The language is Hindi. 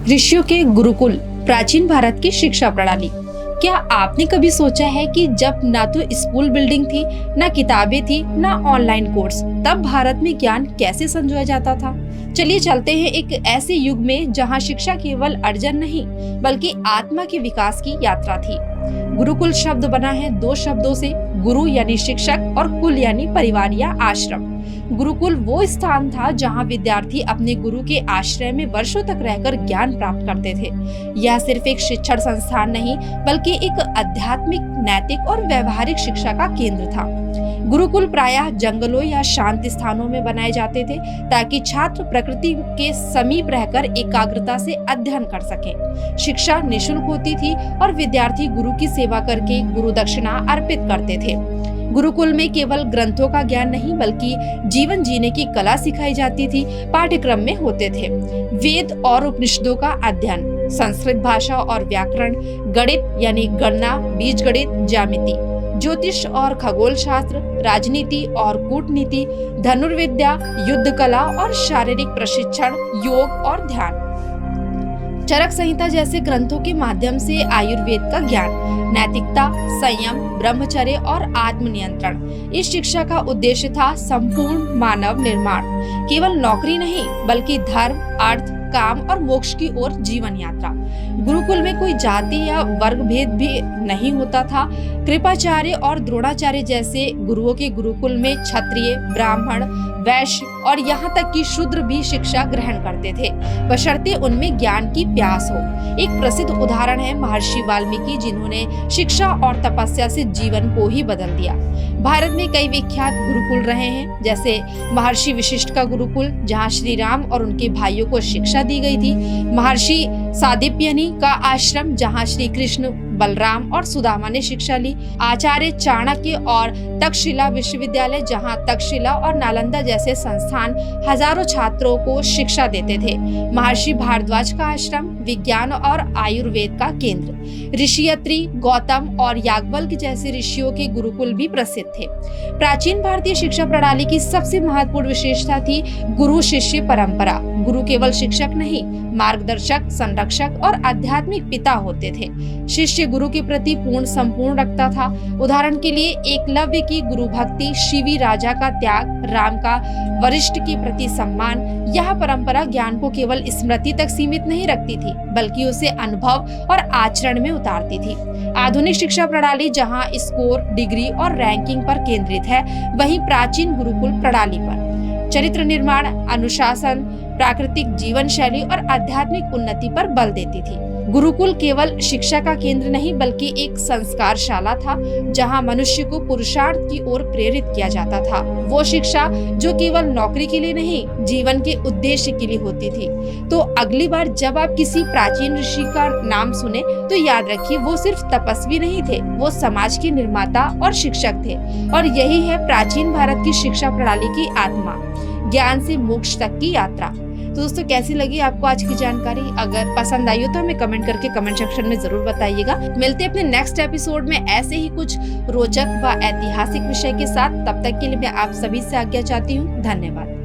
ऋषियों के गुरुकुल, प्राचीन भारत की शिक्षा प्रणाली। क्या आपने कभी सोचा है कि जब ना तो स्कूल बिल्डिंग थी, ना किताबें थी, ना ऑनलाइन कोर्स, तब भारत में ज्ञान कैसे संजोया जाता था? चलिए चलते हैं एक ऐसे युग में जहां शिक्षा केवल अर्जन नहीं बल्कि आत्मा के विकास की यात्रा थी। गुरुकुल शब्द बना है दो शब्दों से, गुरु यानी शिक्षक और कुल यानी परिवार या आश्रम। गुरुकुल वो स्थान था जहां विद्यार्थी अपने गुरु के आश्रय में वर्षों तक रहकर ज्ञान प्राप्त करते थे। यह सिर्फ एक शिक्षण संस्थान नहीं बल्कि एक आध्यात्मिक, नैतिक और व्यवहारिक शिक्षा का केंद्र था। गुरुकुल प्रायः जंगलों या शांत स्थानों में बनाए जाते थे ताकि छात्र प्रकृति के समीप रहकर एकाग्रता से अध्ययन कर सकें। शिक्षा निःशुल्क होती थी और विद्यार्थी गुरु की सेवा करके गुरु दक्षिणा अर्पित करते थे। गुरुकुल में केवल ग्रंथों का ज्ञान नहीं बल्कि जीवन जीने की कला सिखाई जाती थी। पाठ्यक्रम में होते थे वेद और उपनिषदों का अध्ययन, संस्कृत भाषा और व्याकरण, गणित यानी गणना, बीजगणित, ज्यामिति, ज्योतिष और खगोल शास्त्र, राजनीति और कूटनीति, धनुर्विद्या, युद्ध कला और शारीरिक प्रशिक्षण, योग और ध्यान। चरक संहिता जैसे ग्रंथों के माध्यम से आयुर्वेद का ज्ञान, नैतिकता, संयम, ब्रह्मचर्य और आत्मनियंत्रण। इस शिक्षा का उद्देश्य था संपूर्ण मानव निर्माण, केवल नौकरी नहीं बल्कि धर्म, अर्थ, काम और मोक्ष की ओर जीवन यात्रा। गुरुकुल में कोई जाति या वर्ग भेद भी नहीं होता था। कृपाचार्य और द्रोणाचार्य जैसे गुरुओं के गुरुकुल में क्षत्रिय, ब्राह्मण, वैश्य और यहाँ तक कि शूद्र भी शिक्षा ग्रहण करते थे, बशर्ते उनमें ज्ञान की प्यास हो। एक प्रसिद्ध उदाहरण है महर्षि वाल्मीकि, जिन्होंने शिक्षा और तपस्या से जीवन को ही बदल दिया। भारत में कई विख्यात गुरुकुल रहे हैं, जैसे महर्षि वशिष्ठ का गुरुकुल जहाँ श्री राम और उनके भाइयों को शिक्षा दी गई थी, महर्षि सादीप्यनी का आश्रम जहाँ श्री कृष्ण, बलराम और सुदामा ने शिक्षा ली, आचार्य चाणक्य और तक्षशिला विश्वविद्यालय जहाँ तक्षशिला और नालंदा जैसे संस्थान हजारों छात्रों को शिक्षा देते थे, महर्षि भारद्वाज का आश्रम विज्ञान और आयुर्वेद का केंद्र, ऋषियत्री, गौतम और याज्ञवल्क्य जैसे ऋषियों के गुरुकुल भी प्रसिद्ध थे। प्राचीन भारतीय शिक्षा प्रणाली की सबसे महत्वपूर्ण विशेषता थी गुरु शिष्य परंपरा। गुरु केवल शिक्षक नहीं, मार्गदर्शक, संरक्षक और आध्यात्मिक पिता होते थे। शिष्य गुरु के प्रति पूर्ण संपूर्ण रखता था। उदाहरण के लिए एकलव्य की गुरु भक्ति, शिवी राजा का त्याग, राम का वरिष्ठ के प्रति सम्मान। यह परंपरा ज्ञान को केवल स्मृति तक सीमित नहीं रखती थी बल्कि उसे अनुभव और आचरण में उतारती थी। आधुनिक शिक्षा प्रणाली जहां स्कोर, डिग्री और रैंकिंग पर केंद्रित है, वहीं प्राचीन गुरुकुल प्रणाली पर चरित्र निर्माण, अनुशासन, प्राकृतिक जीवन शैली और आध्यात्मिक उन्नति पर बल देती थी। गुरुकुल केवल शिक्षा का केंद्र नहीं बल्कि एक संस्कारशाला था जहां मनुष्य को पुरुषार्थ की ओर प्रेरित किया जाता था। वो शिक्षा जो केवल नौकरी के लिए नहीं, जीवन के उद्देश्य के लिए होती थी। तो अगली बार जब आप किसी प्राचीन ऋषि का नाम सुने तो याद रखिए, वो सिर्फ तपस्वी नहीं थे, वो समाज के निर्माता और शिक्षक थे। और यही है प्राचीन भारत की शिक्षा प्रणाली की आत्मा, ज्ञान से मोक्ष तक की यात्रा। तो दोस्तों, कैसी लगी आपको आज की जानकारी? अगर पसंद आई हो तो हमें कमेंट करके कमेंट सेक्शन में जरूर बताइएगा। मिलते हैं अपने नेक्स्ट एपिसोड में ऐसे ही कुछ रोचक व ऐतिहासिक विषय के साथ। तब तक के लिए मैं आप सभी से आज्ञा चाहती हूँ। धन्यवाद।